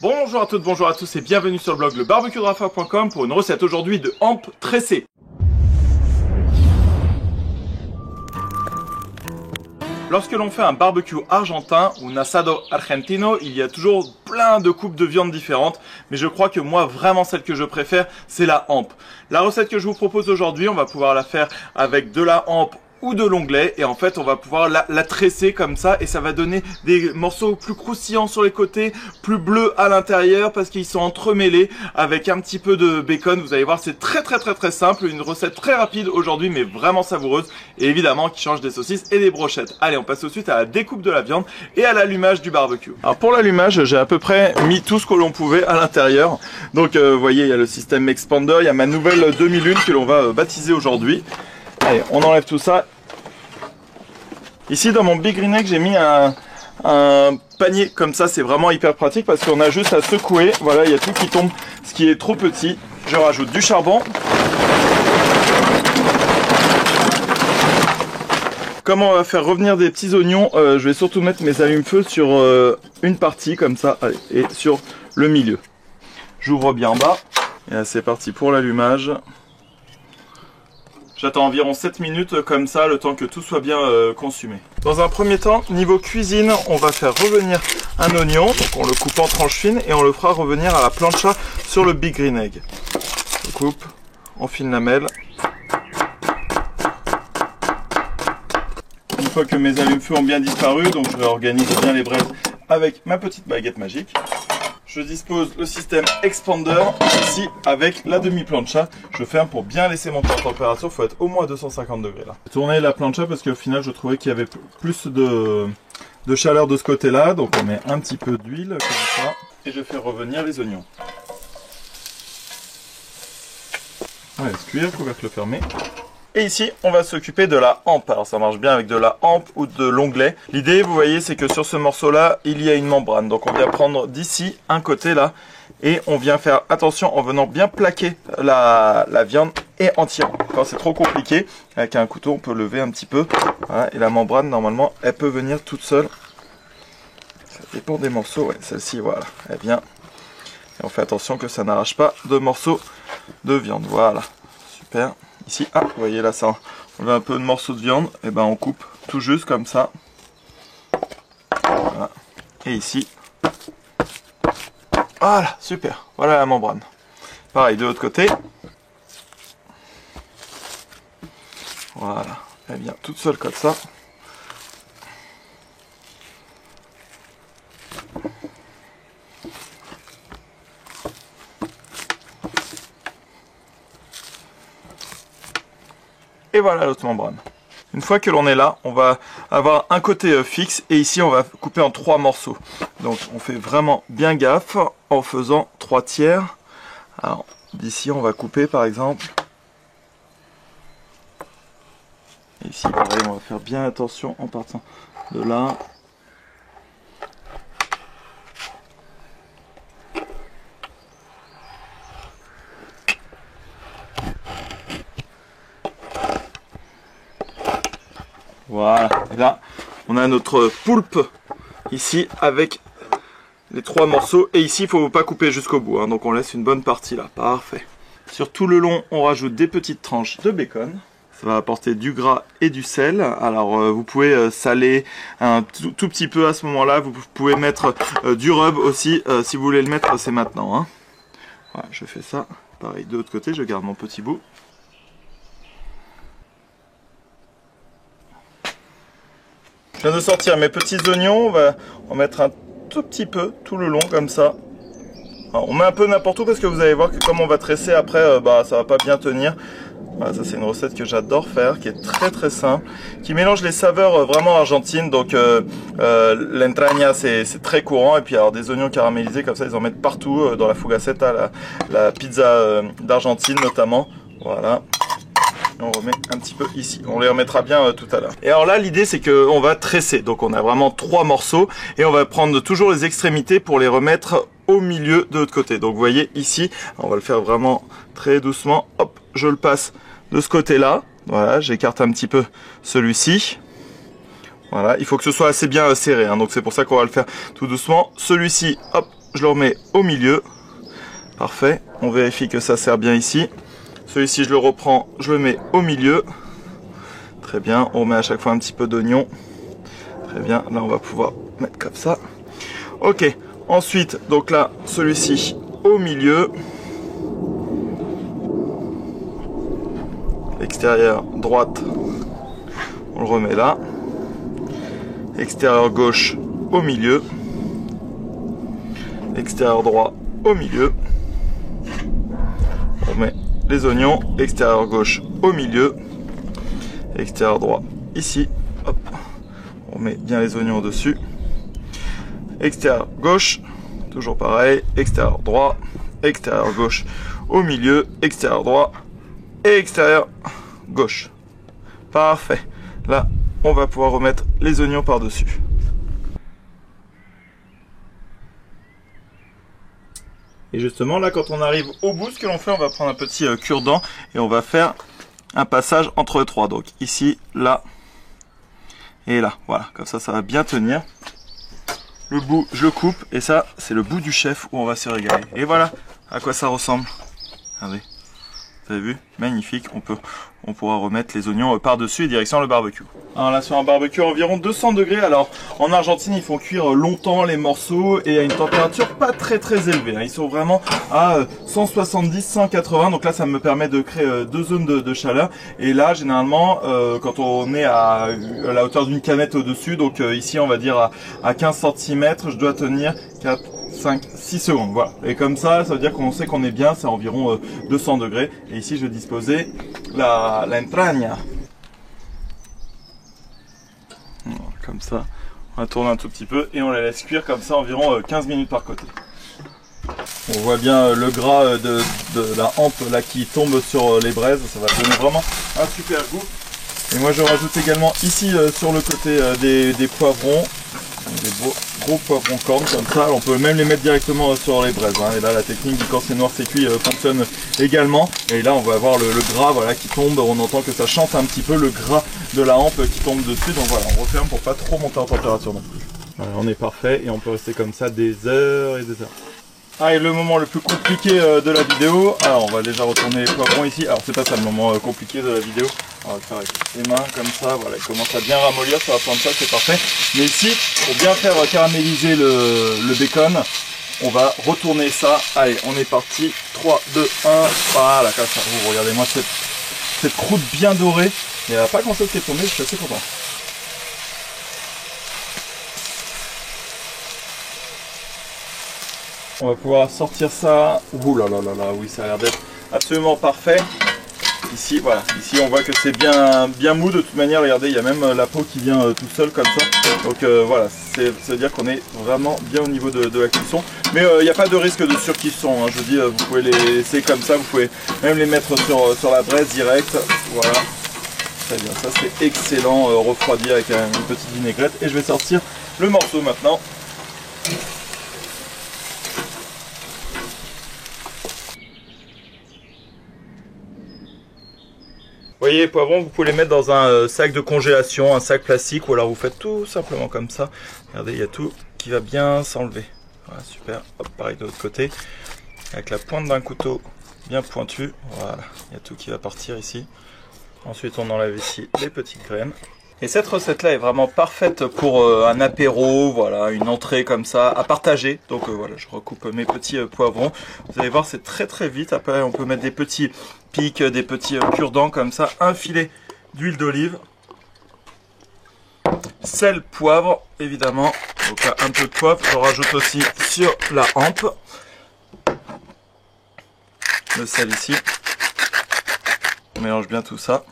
Bonjour à toutes, bonjour à tous et bienvenue sur le blog lebarbecuedrafa.com pour une recette aujourd'hui de hampe tressée. Lorsque l'on fait un barbecue argentin ou un asado argentino, il y a toujours plein de coupes de viande différentes, mais je crois que moi vraiment celle que je préfère c'est la hampe. La recette que je vous propose aujourd'hui, on va pouvoir la faire avec de la hampe ou de l'onglet et en fait on va pouvoir la tresser comme ça et ça va donner des morceaux plus croustillants sur les côtés, plus bleus à l'intérieur parce qu'ils sont entremêlés avec un petit peu de bacon. Vous allez voir, c'est très simple, une recette très rapide aujourd'hui mais vraiment savoureuse et évidemment qui change des saucisses et des brochettes. Allez, on passe tout de suite à la découpe de la viande et à l'allumage du barbecue. Alors pour l'allumage, j'ai à peu près mis tout ce que l'on pouvait à l'intérieur. Donc vous voyez, il y a le système expander, il y a ma nouvelle 2001 que l'on va baptiser aujourd'hui. Allez, on enlève tout ça. Ici dans mon Big Green Egg, j'ai mis un panier comme ça, c'est vraiment hyper pratique parce qu'on a juste à secouer. Voilà, il y a tout qui tombe, ce qui est trop petit. Je rajoute du charbon. Comme on va faire revenir des petits oignons, je vais surtout mettre mes allumes-feu sur une partie comme ça, allez, et sur le milieu. J'ouvre bien en bas. Et là c'est parti pour l'allumage. J'attends environ 7 minutes comme ça, le temps que tout soit bien consumé. Dans un premier temps, niveau cuisine, on va faire revenir un oignon. Donc on le coupe en tranches fines et on le fera revenir à la plancha sur le Big Green Egg. On coupe, on file la lamelle. Une fois que mes allumes-feu ont bien disparu, donc je réorganise bien les braises avec ma petite baguette magique. Je dispose le système expander ici avec la demi-plancha. Je ferme pour bien laisser monter en température. Il faut être au moins à 250 degrés là. Tourner la plancha parce qu'au final je trouvais qu'il y avait plus de chaleur de ce côté-là. Donc on met un petit peu d'huile comme ça. Et je fais revenir les oignons. On laisse cuire, couvercle fermé. Et ici, on va s'occuper de la hampe. Alors ça marche bien avec de la hampe ou de l'onglet. L'idée, vous voyez, c'est que sur ce morceau-là, il y a une membrane. Donc on vient prendre d'ici un côté là. Et on vient faire attention en venant bien plaquer la viande et en tirant. Quand c'est trop compliqué, avec un couteau, on peut lever un petit peu. Voilà, et la membrane, normalement, elle peut venir toute seule. Ça dépend des morceaux. Ouais, celle-ci, voilà, elle vient. Et on fait attention que ça n'arrache pas de morceaux de viande. Voilà, super. Ici, ah, vous voyez là, ça, on a un peu de morceaux de viande, et ben on coupe tout juste comme ça. Voilà. Et ici, voilà, super, voilà la membrane. Pareil, de l'autre côté. Voilà, elle vient toute seule comme ça. Et voilà l'autre membrane. Une fois que l'on est là, on va avoir un côté fixe et ici on va couper en 3 morceaux. Donc on fait vraiment bien gaffe en faisant 3 tiers. Alors d'ici on va couper par exemple. Et ici pareil, on va faire bien attention en partant de là. Voilà, et là on a notre poulpe ici avec les 3 morceaux et ici il ne faut pas couper jusqu'au bout, hein, donc on laisse une bonne partie là, parfait. Sur tout le long on rajoute des petites tranches de bacon, ça va apporter du gras et du sel. Alors vous pouvez saler un tout petit peu à ce moment là, vous pouvez mettre du rub aussi, si vous voulez le mettre c'est maintenant. Hein. Voilà, je fais ça, pareil de l'autre côté, je garde mon petit bout. Je viens de sortir mes petits oignons, on va en mettre un tout petit peu tout le long comme ça. Alors, on met un peu n'importe où parce que vous allez voir que comme on va tresser après, ça va pas bien tenir. Voilà, ça c'est une recette que j'adore faire, qui est très simple, qui mélange les saveurs vraiment argentines. Donc l'entraña c'est très courant et puis alors des oignons caramélisés comme ça ils en mettent partout dans la fugaceta, la pizza d'Argentine notamment. Voilà. On remet un petit peu ici, on les remettra bien tout à l'heure. Et alors là l'idée c'est qu'on va tresser, donc on a vraiment 3 morceaux et on va prendre toujours les extrémités pour les remettre au milieu de l'autre côté. Donc vous voyez ici, on va le faire vraiment très doucement, hop, je le passe de ce côté là, voilà, j'écarte un petit peu celui-ci. Voilà, il faut que ce soit assez bien serré, hein, donc c'est pour ça qu'on va le faire tout doucement. Celui-ci, hop, je le remets au milieu. Parfait, on vérifie que ça sert bien ici. Celui-ci, je le reprends, je le mets au milieu. Très bien, on remet à chaque fois un petit peu d'oignon. Très bien, là on va pouvoir mettre comme ça. Ok, ensuite, donc là, celui-ci au milieu. Extérieur droite, on le remet là. Extérieur gauche au milieu. Extérieur droit au milieu. On met les oignons. Extérieur gauche au milieu. Extérieur droit ici. Hop. On met bien les oignons au-dessus. Extérieur gauche, toujours pareil. Extérieur droit. Extérieur gauche au milieu. Extérieur droit. Et extérieur gauche. Parfait. Là, on va pouvoir remettre les oignons par-dessus. Et justement, là, quand on arrive au bout, ce que l'on fait, on va prendre un petit cure-dent et on va faire un passage entre les trois. Donc ici, là et là. Voilà, comme ça, ça va bien tenir. Le bout, je le coupe et ça, c'est le bout du chef où on va se régaler. Et voilà à quoi ça ressemble. Regardez. Vous avez vu? Magnifique. On pourra remettre les oignons par-dessus et direction le barbecue. Alors là, sur un barbecue à environ 200 degrés. Alors, en Argentine, ils font cuire longtemps les morceaux et à une température pas très élevée. Ils sont vraiment à 170, 180. Donc là, ça me permet de créer deux zones de chaleur. Et là, généralement, quand on est à la hauteur d'une canette au-dessus, donc ici, on va dire à 15 cm, je dois tenir 4, 5, 6 secondes, voilà. Et comme ça veut dire qu'on sait qu'on est bien, c'est environ 200 degrés. Et ici, je vais disposer la entraña. Comme ça, on va tourner un tout petit peu et on la laisse cuire comme ça environ 15 minutes par côté. On voit bien le gras de la hampe là qui tombe sur les braises, ça va donner vraiment un super goût. Et moi je rajoute également ici sur le côté des poivrons, des gros poivrons cornes comme ça. Alors, on peut même les mettre directement sur les braises. Et là la technique du quand c'est noir c'est cuit fonctionne également. Et là on va avoir le gras voilà, qui tombe, on entend que ça chante un petit peu le gras de la hampe qui tombe dessus. Donc voilà, on referme pour pas trop monter en température non plus. Voilà, on est parfait et on peut rester comme ça des heures et des heures. Ah, et le moment le plus compliqué de la vidéo. Alors on va déjà retourner les poivrons ici. Alors c'est pas ça le moment compliqué de la vidéo. On va le faire avec les mains comme ça. Voilà, il commence à bien ramollir, ça va prendre ça, c'est parfait. Mais ici, pour bien faire caraméliser le bacon, on va retourner ça. Allez, on est parti. 3, 2, 1. Voilà, comme ça. Vous regardez-moi cette croûte bien dorée. Il n'y a pas grand chose qui est tombé, je suis assez content. On va pouvoir sortir ça. Ouh là là là là, oui, ça a l'air d'être absolument parfait. Ici, voilà, ici on voit que c'est bien mou de toute manière. Regardez, il y a même la peau qui vient tout seul comme ça. Donc voilà, ça veut dire qu'on est vraiment bien au niveau de la cuisson. Mais il n'y a pas de risque de surcuisson. Je vous dis, vous pouvez les laisser comme ça. Vous pouvez même les mettre sur la braise direct. Voilà, très bien, ça c'est excellent, refroidi avec une petite vinaigrette. Et je vais sortir le morceau maintenant. Vous voyez, les poivrons, vous pouvez les mettre dans un sac de congélation, un sac plastique, ou alors vous faites tout simplement comme ça. Regardez, il y a tout qui va bien s'enlever. Voilà, super. Hop, pareil de l'autre côté. Avec la pointe d'un couteau bien pointu. Voilà, il y a tout qui va partir ici. Ensuite, on enlève ici les petites graines. Et cette recette-là est vraiment parfaite pour un apéro, voilà, une entrée comme ça, à partager. Donc voilà, je recoupe mes petits poivrons. Vous allez voir, c'est très vite. Après, on peut mettre des petits pics, des petits cure-dents comme ça. Un filet d'huile d'olive. Sel, poivre, évidemment. Donc là, un peu de poivre. Je rajoute aussi sur la hampe. Le sel ici. On mélange bien tout ça.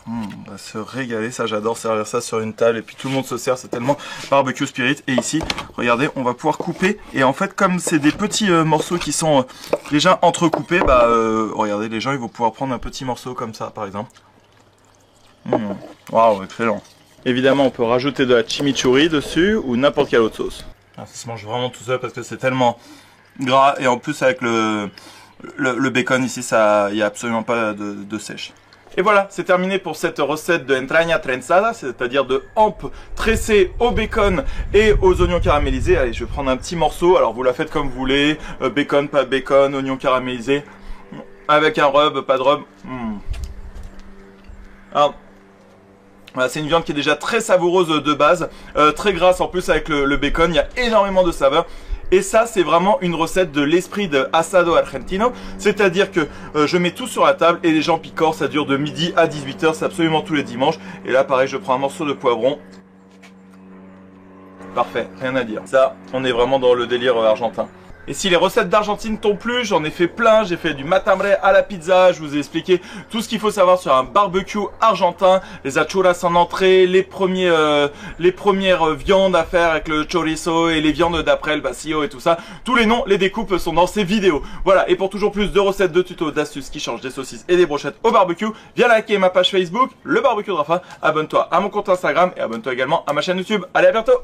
On va se régaler, ça j'adore servir ça sur une table et puis tout le monde se sert, c'est tellement barbecue spirit. Et ici, regardez, on va pouvoir couper et en fait comme c'est des petits morceaux qui sont déjà entrecoupés, regardez, les gens ils vont pouvoir prendre un petit morceau comme ça par exemple. Waouh, excellent. Évidemment on peut rajouter de la chimichurri dessus ou n'importe quelle autre sauce. Ça se mange vraiment tout seul parce que c'est tellement gras et en plus avec le bacon ici, il n'y a absolument pas de sèche. Et voilà, c'est terminé pour cette recette de entraña trenzada, c'est-à-dire de hampe tressée au bacon et aux oignons caramélisés. Allez, je vais prendre un petit morceau, alors vous la faites comme vous voulez, bacon, pas de bacon, oignons caramélisés, avec un rub, pas de rub. Alors, voilà, c'est une viande qui est déjà très savoureuse de base, très grasse en plus avec le bacon, il y a énormément de saveur. Et ça, c'est vraiment une recette de l'esprit de Asado Argentino. C'est-à-dire que je mets tout sur la table et les gens picorent. Ça dure de midi à 18h. C'est absolument tous les dimanches. Et là, pareil, je prends un morceau de poivron. Parfait, rien à dire. Ça, on est vraiment dans le délire argentin. Et si les recettes d'Argentine t'ont plu, j'en ai fait plein, j'ai fait du matambre à la pizza, je vous ai expliqué tout ce qu'il faut savoir sur un barbecue argentin, les achuras en entrée, les premières viandes à faire avec le chorizo et les viandes d'après, le vacío et tout ça. Tous les noms, les découpes sont dans ces vidéos. Voilà, et pour toujours plus de recettes, de tutos, d'astuces qui changent des saucisses et des brochettes au barbecue, viens liker ma page Facebook, le barbecue de Rafa, abonne-toi à mon compte Instagram et abonne-toi également à ma chaîne YouTube. Allez, à bientôt!